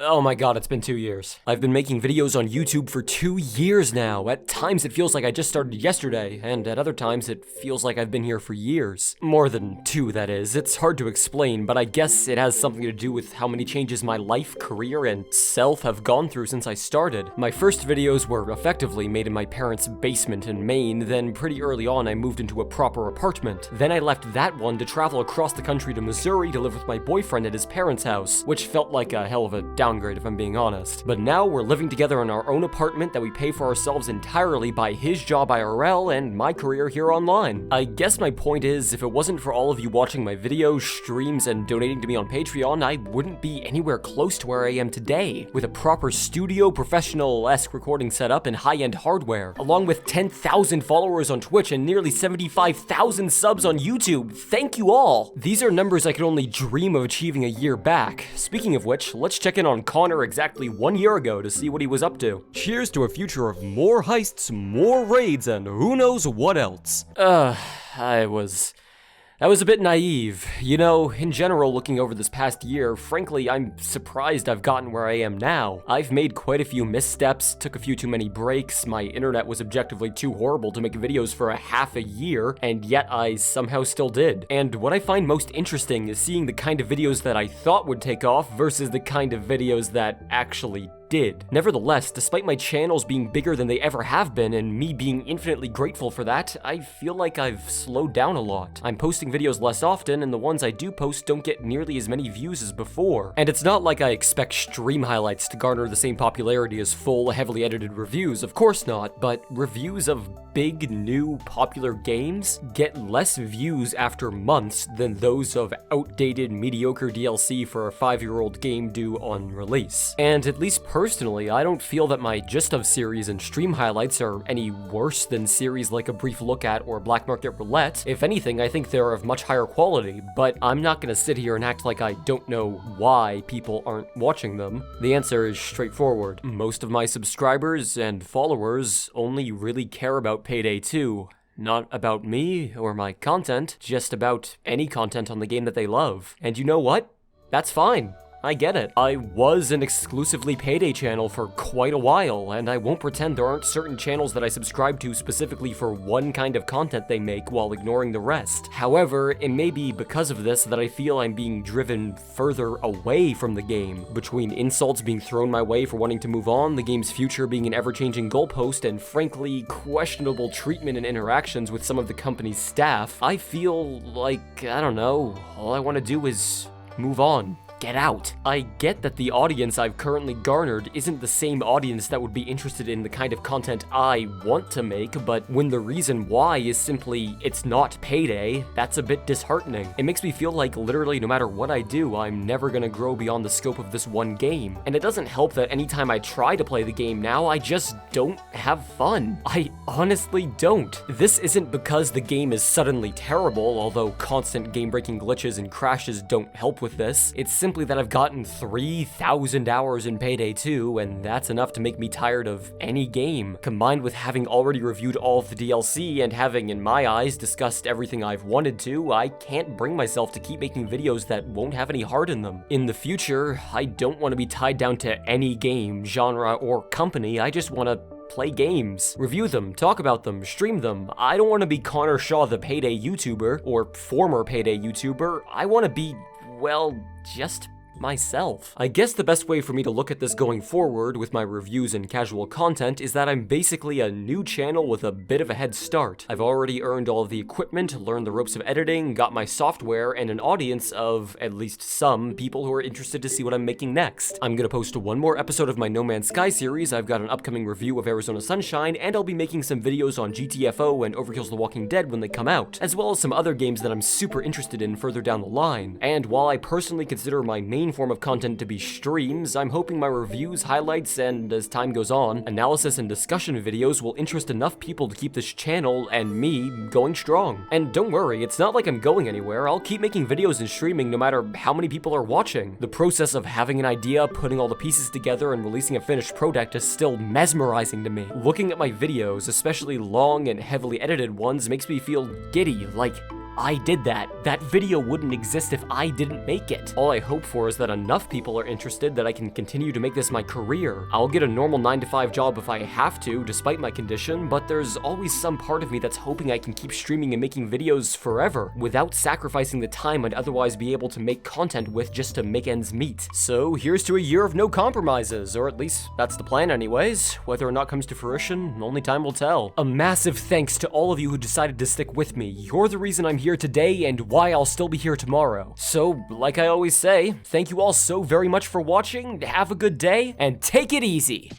Oh my god, it's been 2 years. I've been making videos on YouTube for 2 years now. At times it feels like I just started yesterday, and at other times it feels like I've been here for years. More than 2, that is. It's hard to explain, but I guess it has something to do with how many changes my life, career, and self have gone through since I started. My first videos were effectively made in my parents' basement in Maine, then pretty early on I moved into a proper apartment. Then I left that one to travel across the country to Missouri to live with my boyfriend at his parents' house, which felt like a hell of a downgrade if I'm being honest. But now we're living together in our own apartment that we pay for ourselves entirely by his job IRL and my career here online. I guess my point is, if it wasn't for all of you watching my videos, streams, and donating to me on Patreon, I wouldn't be anywhere close to where I am today, with a proper studio, professional-esque recording setup and high-end hardware, along with 10,000 followers on Twitch and nearly 75,000 subs on YouTube. Thank you all! These are numbers I could only dream of achieving a year back. Speaking of which, let's check in on Connor exactly 1 year ago to see what he was up to. Cheers to a future of more heists, more raids, and who knows what else. I was a bit naive. You know, in general, looking over this past year, frankly, I'm surprised I've gotten where I am now. I've made quite a few missteps, took a few too many breaks, my internet was objectively too horrible to make videos for a half a year, and yet I somehow still did. And what I find most interesting is seeing the kind of videos that I thought would take off versus the kind of videos that actually did. Nevertheless, despite my channels being bigger than they ever have been and me being infinitely grateful for that, I feel like I've slowed down a lot. I'm posting videos less often, and the ones I do post don't get nearly as many views as before. And it's not like I expect stream highlights to garner the same popularity as full, heavily edited reviews, of course not, but reviews of big, new, popular games get less views after months than those of outdated, mediocre DLC for a 5-year-old game do on release. And at least personally, I don't feel that my Just Of series and stream highlights are any worse than series like A Brief Look At or Black Market Roulette. If anything, I think they're of much higher quality, but I'm not gonna sit here and act like I don't know why people aren't watching them. The answer is straightforward. Most of my subscribers and followers only really care about Payday 2. Not about me or my content, just about any content on the game that they love. And you know what? That's fine. I get it. I was an exclusively Payday channel for quite a while, and I won't pretend there aren't certain channels that I subscribe to specifically for one kind of content they make while ignoring the rest. However, it may be because of this that I feel I'm being driven further away from the game, between insults being thrown my way for wanting to move on, the game's future being an ever-changing goalpost, and frankly, questionable treatment and interactions with some of the company's staff. I feel like, I don't know, all I want to do is move on. Get out. I get that the audience I've currently garnered isn't the same audience that would be interested in the kind of content I want to make, but when the reason why is simply it's not Payday, that's a bit disheartening. It makes me feel like literally no matter what I do, I'm never gonna grow beyond the scope of this one game. And it doesn't help that anytime I try to play the game now, I just don't have fun. I honestly don't. This isn't because the game is suddenly terrible, although constant game-breaking glitches and crashes don't help with this. It's simply that I've gotten 3,000 hours in Payday 2, and that's enough to make me tired of any game. Combined with having already reviewed all of the DLC and having, in my eyes, discussed everything I've wanted to, I can't bring myself to keep making videos that won't have any heart in them. In the future, I don't want to be tied down to any game, genre, or company. I just want to play games, review them, talk about them, stream them. I don't want to be Connor Shaw, the Payday YouTuber, or former Payday YouTuber. I want to be, well, just myself. I guess the best way for me to look at this going forward with my reviews and casual content is that I'm basically a new channel with a bit of a head start. I've already earned all of the equipment, learned the ropes of editing, got my software, and an audience of at least some people who are interested to see what I'm making next. I'm gonna post one more episode of my No Man's Sky series, I've got an upcoming review of Arizona Sunshine, and I'll be making some videos on GTFO and Overkill's The Walking Dead when they come out, as well as some other games that I'm super interested in further down the line. And while I personally consider my main form of content to be streams, I'm hoping my reviews, highlights, and as time goes on, analysis and discussion videos will interest enough people to keep this channel and me going strong. And don't worry, it's not like I'm going anywhere. I'll keep making videos and streaming no matter how many people are watching. The process of having an idea, putting all the pieces together, and releasing a finished product is still mesmerizing to me. Looking at my videos, especially long and heavily edited ones, makes me feel giddy, like I did that. That video wouldn't exist if I didn't make it. All I hope for is that enough people are interested that I can continue to make this my career. I'll get a normal 9-to-5 job if I have to, despite my condition, but there's always some part of me that's hoping I can keep streaming and making videos forever, without sacrificing the time I'd otherwise be able to make content with just to make ends meet. So here's to a year of no compromises, or at least that's the plan anyways. Whether or not comes to fruition, only time will tell. A massive thanks to all of you who decided to stick with me. You're the reason I'm here today and why I'll still be here tomorrow. So, like I always say, thank you all so very much for watching, have a good day, and take it easy!